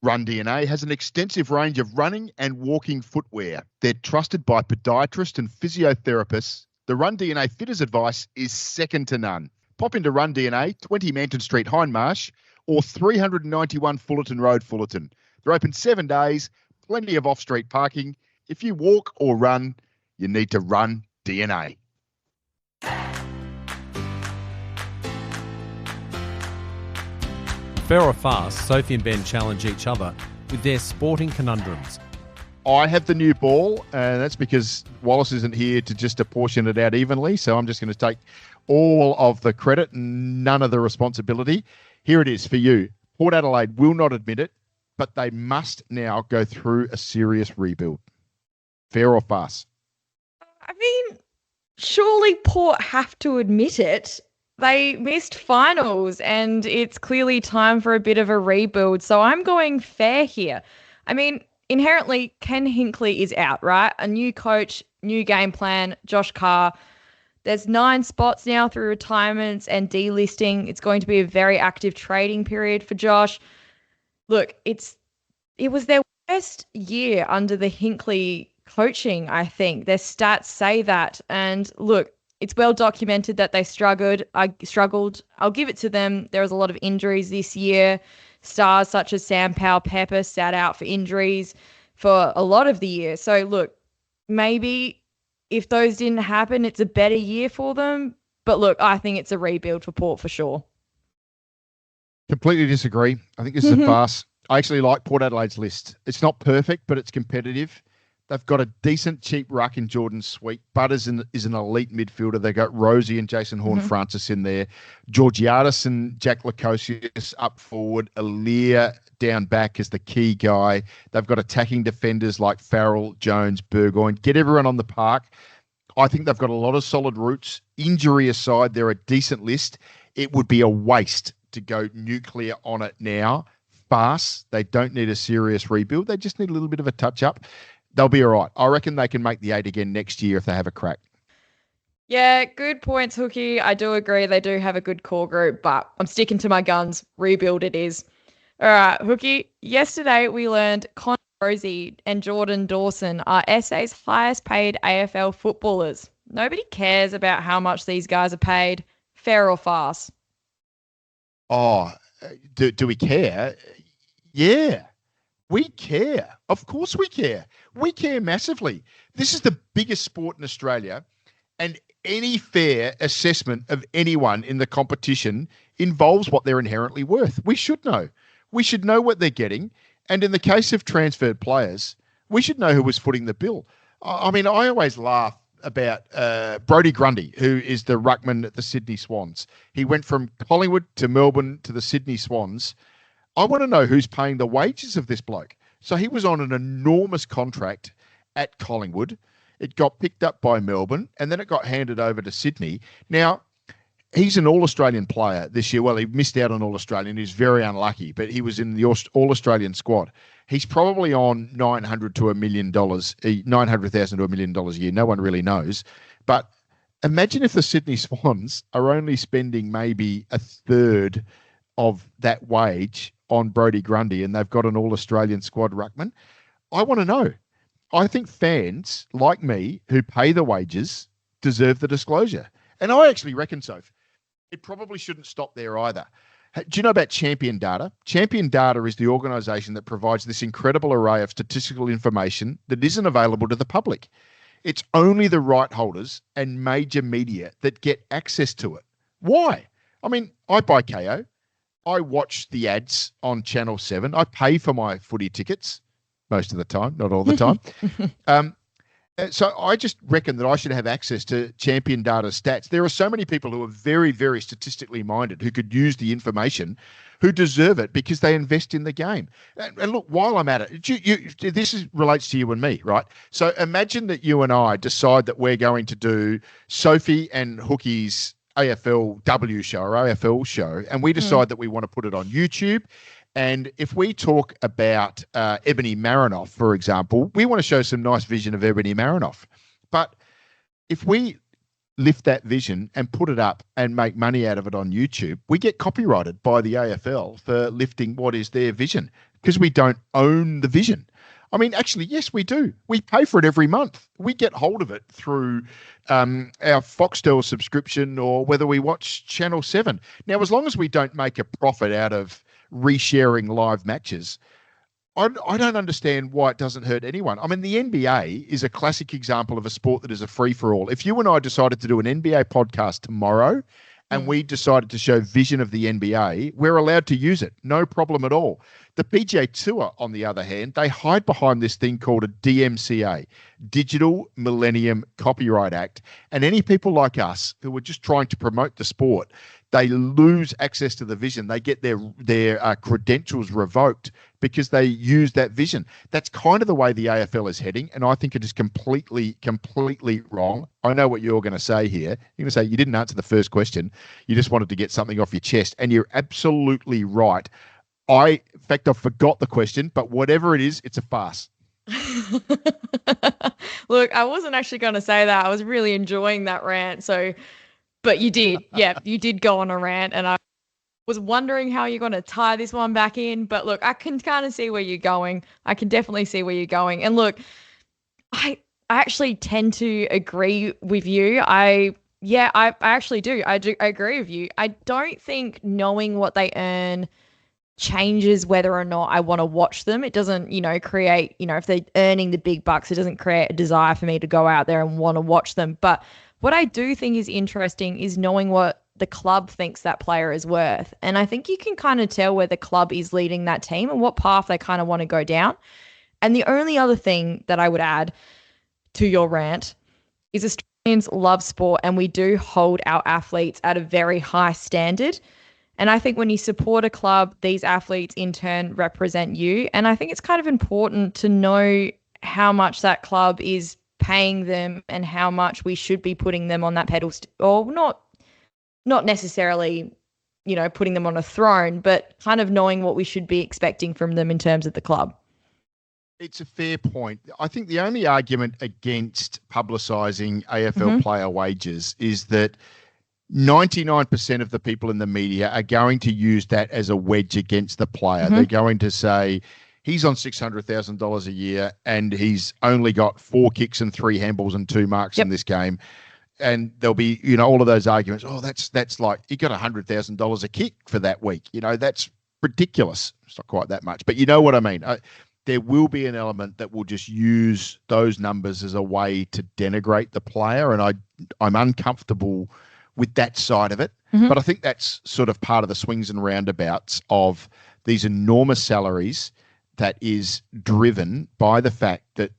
RunDNA has an extensive range of running and walking footwear. They're trusted by podiatrists and physiotherapists. The RunDNA fitter's advice is second to none. Pop into RunDNA, 20 Manton Street, Hindmarsh, or 391 Fullarton Road, Fullarton. They're open 7 days, plenty of off-street parking. If you walk or run, you need to run DNA. Fair or Farce, Sophie and Ben challenge each other with their sporting conundrums. I have the new ball, and that's because Wallace isn't here to just apportion it out evenly, so I'm just going to take all of the credit and none of the responsibility. Here it is for you. Port Adelaide will not admit it, but they must now go through a serious rebuild. Fair or farce? I mean, surely Port have to admit it. They missed finals and it's clearly time for a bit of a rebuild. So I'm going fair here. I mean, inherently, Ken Hinkley is out, right? A new coach, new game plan, Josh Carr. There's 9 spots now through retirements and delisting. It's going to be a very active trading period for Josh. Look, it was their worst year under the Hinkley coaching, I think. Their stats say that. And look, it's well documented that they struggled. I'll give it to them. There was a lot of injuries this year. Stars such as Sam Powell-Pepper sat out for injuries for a lot of the year. So look, maybe if those didn't happen, it's a better year for them. But look, I think it's a rebuild for Port for sure. Completely disagree. I think this is a farce. I actually like Port Adelaide's list. It's not perfect, but it's competitive. They've got a decent, cheap ruck in Jordan Sweet. Butters is an elite midfielder. They've got Rosie and Jason Horne-Francis in there. Georgiadis and Jack Lukosius up forward. Alir down back is the key guy. They've got attacking defenders like Farrell, Jones, Burgoyne. Get everyone on the park. I think they've got a lot of solid roots. Injury aside, they're a decent list. It would be a waste to go nuclear on it now. Farce. They don't need a serious rebuild. They just need a little bit of a touch-up. They'll be all right. I reckon they can make the 8 again next year if they have a crack. Yeah, good points, Hookie. I do agree they do have a good core group, but I'm sticking to my guns. Rebuild it is. All right, Hookie. Yesterday we learned Connor Rosie and Jordan Dawson are SA's highest paid AFL footballers. Nobody cares about how much these guys are paid. Fair or farce? Oh, do we care? Yeah. We care. Of course we care. We care massively. This is the biggest sport in Australia, and any fair assessment of anyone in the competition involves what they're inherently worth. We should know. We should know what they're getting. And in the case of transferred players, we should know who was footing the bill. I mean, I always laugh about Brodie Grundy, who is the ruckman at the Sydney Swans. He went from Collingwood to Melbourne to the Sydney Swans. I want to know who's paying the wages of this bloke. So he was on an enormous contract at Collingwood. It got picked up by Melbourne, and then it got handed over to Sydney. Now, he's an All-Australian player this year. Well, he missed out on All-Australian. He's very unlucky, but he was in the All-Australian squad. He's probably on $900,000 to $1 million, $900,000 to $1 million a year. No one really knows. But imagine if the Sydney Swans are only spending maybe a third of that wage on Brodie Grundy, and they've got an All-Australian squad ruckman. I want to know. I think fans like me who pay the wages deserve the disclosure. And I actually reckon, Soph, it probably shouldn't stop there either. Do you know about Champion Data? Champion Data is the organisation that provides this incredible array of statistical information that isn't available to the public. It's only the right holders and major media that get access to it. Why? I mean, I buy KO. I watch the ads on Channel 7. I pay for my footy tickets most of the time, not all the time. So I just reckon that I should have access to Champion Data stats. There are so many people who are very, very statistically minded who could use the information, who deserve it because they invest in the game. And look, while I'm at it, relates to you and me, right? So imagine that you and I decide that we're going to do Sophie and Hookie's AFLW show or AFL show, and we decide that we want to put it on YouTube. And if we talk about Ebony Marinoff, for example, we want to show some nice vision of Ebony Marinoff. But if we lift that vision and put it up and make money out of it on YouTube, we get copyrighted by the AFL for lifting what is their vision. because we don't own the vision. I mean, actually, yes, we do. We pay for it every month. We get hold of it through our Foxtel subscription or whether we watch Channel 7. Now, as long as we don't make a profit out of resharing live matches, I don't understand why it doesn't hurt anyone. I mean, the NBA is a classic example of a sport that is a free-for-all. If you and I decided to do an NBA podcast tomorrow and we decided to show vision of the NBA, we're allowed to use it. No problem at all. The PGA Tour, on the other hand, they hide behind this thing called a DMCA, Digital Millennium Copyright Act. And any people like us who are just trying to promote the sport, they lose access to the vision. They get their credentials revoked because they use that vision. That's kind of the way the AFL is heading, and I think it is completely wrong. I know what you're going to say here. You're going to say you didn't answer the first question. You just wanted to get something off your chest, and you're absolutely right. In fact, I forgot the question, but whatever it is, it's a farce. Look, I wasn't actually going to say that. I was really enjoying that rant. But you did. Yeah, you did go on a rant, and I was wondering how you're going to tie this one back in. But look, I can kind of see where you're going. I can definitely see where you're going. And look, I actually tend to agree with you. I actually do. I agree with you. I don't think knowing what they earn changes whether or not I want to watch them. It doesn't, create, if they're earning the big bucks, it doesn't create a desire for me to go out there and want to watch them. But what I do think is interesting is knowing what the club thinks that player is worth. And I think you can kind of tell where the club is leading that team and what path they kind of want to go down. And the only other thing that I would add to your rant is Australians love sport and we do hold our athletes at a very high standard. And I think when you support a club, these athletes in turn represent you. And I think it's kind of important to know how much that club is paying them and how much we should be putting them on that pedestal, or not necessarily, putting them on a throne, but kind of knowing what we should be expecting from them in terms of the club. It's a fair point. I think the only argument against publicising AFL player wages is that 99% of the people in the media are going to use that as a wedge against the player. They're going to say, he's on $600,000 a year and he's only got 4 kicks and 3 handballs and 2 marks in this game. And there'll be, all of those arguments. Oh, that's like, he got $100,000 a kick for that week. That's ridiculous. It's not quite that much, but you know what I mean? There will be an element that will just use those numbers as a way to denigrate the player. And I'm uncomfortable with that side of it. But I think that's sort of part of the swings and roundabouts of these enormous salaries that is driven by the fact that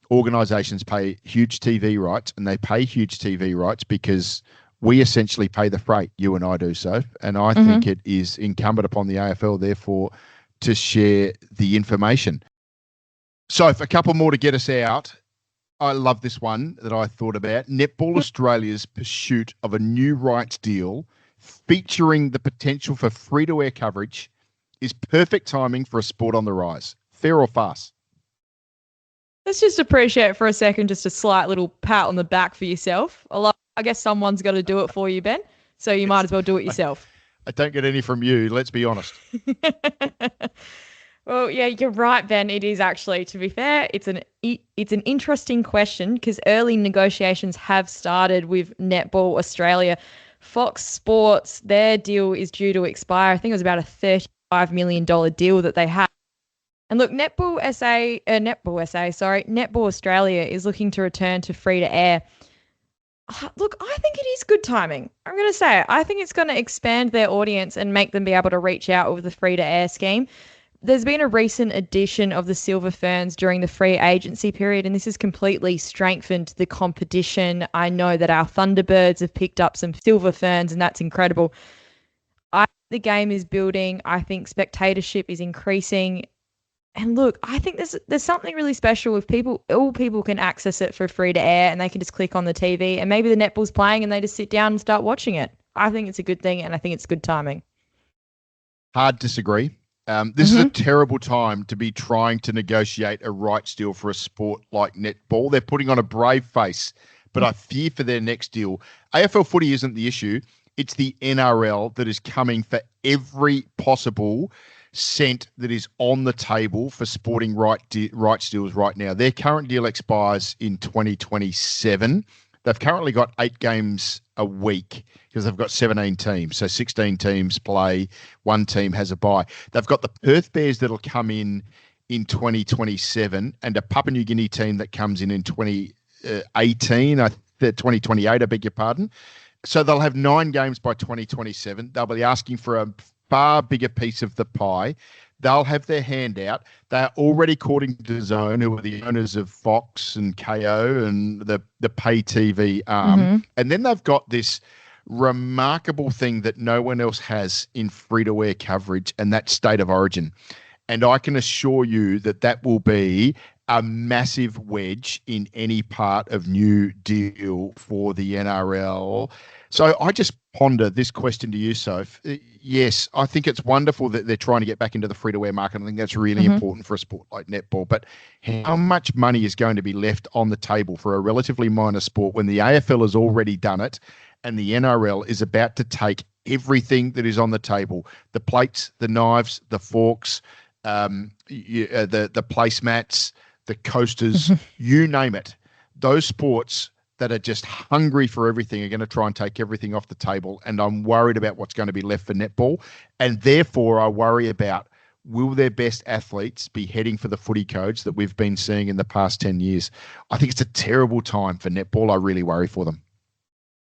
organisations pay huge TV rights, and they pay huge TV rights because we essentially pay the freight, you and I do so. And I think it is incumbent upon the AFL, therefore, to share the information. So a couple more to get us out. I love this one that I thought about. Netball Australia's pursuit of a new rights deal featuring the potential for free-to-air coverage is perfect timing for a sport on the rise. Fair or farce? Let's just appreciate for a second just a slight little pat on the back for yourself. I guess someone's got to do it for you, Ben, so you might as well do it yourself. I don't get any from you, let's be honest. Well, yeah, you're right, Ben. It is actually, to be fair, it's an interesting question because early negotiations have started with Netball Australia. Fox Sports, their deal is due to expire. I think it was about a $35 million deal that they had. And look, Netball Australia is looking to return to free to air. Look, I think it is good timing. I'm going to say it. I think it's going to expand their audience and make them be able to reach out with the free to air scheme. There's been a recent addition of the Silver Ferns during the free agency period, and this has completely strengthened the competition. I know that our Thunderbirds have picked up some Silver Ferns, and that's incredible. I think the game is building. I think spectatorship is increasing. And look, I think there's something really special if all people can access it for free to air and they can just click on the TV and maybe the netball's playing and they just sit down and start watching it. I think it's a good thing and I think it's good timing. Hard disagree. This is a terrible time to be trying to negotiate a rights deal for a sport like netball. They're putting on a brave face, but I fear for their next deal. AFL footy isn't the issue. It's the NRL that is coming for every possible cent that is on the table for sporting rights deals right now. Their current deal expires in 2027. They've currently got 8 games a week because they've got 17 teams. So 16 teams play, one team has a bye. They've got the Perth Bears that'll come in 2027 and a Papua New Guinea team that comes in 2028, I beg your pardon. So they'll have 9 games by 2027. They'll be asking for a far bigger piece of the pie. They'll have their hand out. They're already courting DAZN, who are the owners of Fox and KO and the pay TV arm. Mm-hmm. And then they've got this remarkable thing that no one else has in free-to-air coverage, and that's State of Origin. And I can assure you that that will be a massive wedge in any part of new deal for the NRL. So I just ponder this question to you, Soph. Yes, I think it's wonderful that they're trying to get back into the free-to-air market. I think that's really important for a sport like netball. But how much money is going to be left on the table for a relatively minor sport when the AFL has already done it and the NRL is about to take everything that is on the table, the plates, the knives, the forks, the placemats, the coasters, you name it. Those sports that are just hungry for everything are going to try and take everything off the table. And I'm worried about what's going to be left for netball. And therefore, I worry about, will their best athletes be heading for the footy codes that we've been seeing in the past 10 years? I think it's a terrible time for netball. I really worry for them.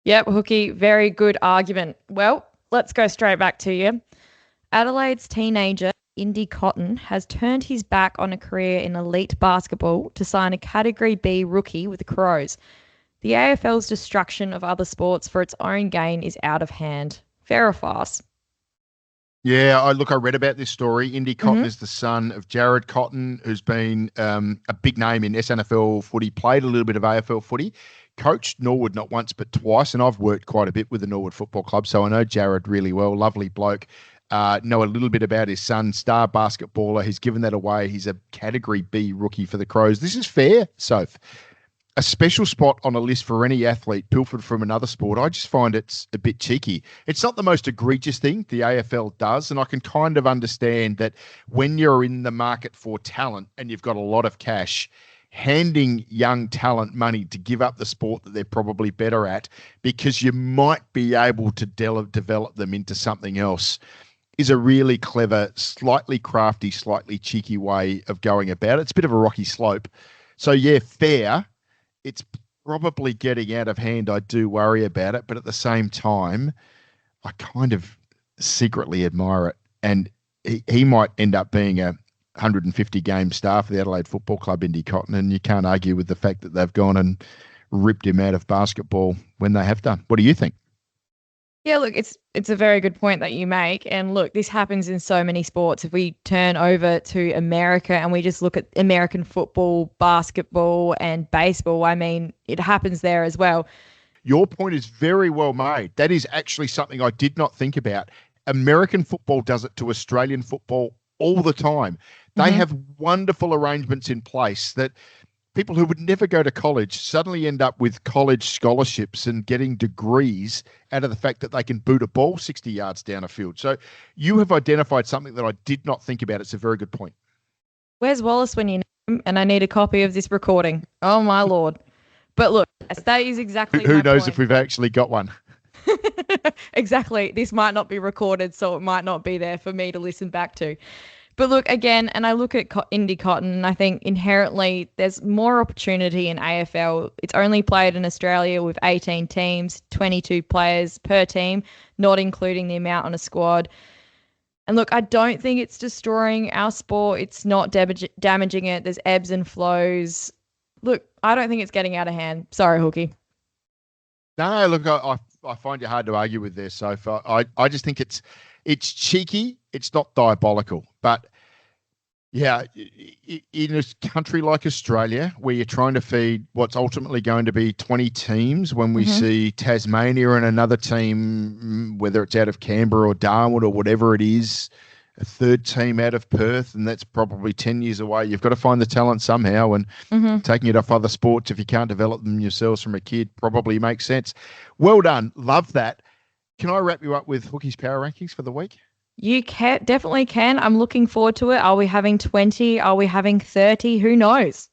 Yep, Hookie, very good argument. Well, let's go straight back to you. Adelaide's teenager, Indy Cotton, has turned his back on a career in elite basketball to sign a Category B rookie with the Crows. The AFL's destruction of other sports for its own gain is out of hand. Fair or farce? Yeah, I read about this story. Indy Cotton is the son of Jared Cotton, who's been a big name in SNFL footy, played a little bit of AFL footy, coached Norwood not once but twice, and I've worked quite a bit with the Norwood Football Club, so I know Jared really well. Lovely bloke. Know a little bit about his son, star basketballer. He's given that away. He's a Category B rookie for the Crows. This is fair, Soph. A special spot on a list for any athlete pilfered from another sport, I just find it's a bit cheeky. It's not the most egregious thing the AFL does, and I can kind of understand that when you're in the market for talent and you've got a lot of cash, handing young talent money to give up the sport that they're probably better at because you might be able to develop them into something else is a really clever, slightly crafty, slightly cheeky way of going about it. It's a bit of a rocky slope. So, yeah, fair. It's probably getting out of hand. I do worry about it. But at the same time, I kind of secretly admire it. And he might end up being a 150-game star for the Adelaide Football Club, Indy Cotton, and you can't argue with the fact that they've gone and ripped him out of basketball when they have done. What do you think? Yeah, look, it's a very good point that you make. And look, this happens in so many sports. If we turn over to America and we just look at American football, basketball, and baseball, I mean, it happens there as well. Your point is very well made. That is actually something I did not think about. American football does it to Australian football all the time. They have wonderful arrangements in place that people who would never go to college suddenly end up with college scholarships and getting degrees out of the fact that they can boot a ball 60 yards down a field. So you have identified something that I did not think about. It's a very good point. Where's Wallace when you need him? And I need a copy of this recording. Oh, my Lord. But look, that is exactly Who my knows point. if we've actually got one. Exactly. This might not be recorded, so it might not be there for me to listen back to. But look, again, and I look at Indy Cotton, and I think inherently there's more opportunity in AFL. It's only played in Australia with 18 teams, 22 players per team, not including the amount on a squad. And look, I don't think it's destroying our sport. It's not damaging it. There's ebbs and flows. Look, I don't think it's getting out of hand. Sorry, Hookie. No, look, I find it hard to argue with there, Soph. I just think it's cheeky. It's not diabolical. But, yeah, in a country like Australia where you're trying to feed what's ultimately going to be 20 teams, when we see Tasmania and another team, whether it's out of Canberra or Darwin or whatever it is, a third team out of Perth, and that's probably 10 years away. You've got to find the talent somehow, and taking it off other sports if you can't develop them yourselves from a kid probably makes sense. Well done. Love that. Can I wrap you up with Hookie's Power Rankings for the week? You can definitely can. I'm looking forward to it. Are we having 20? Are we having 30? Who knows?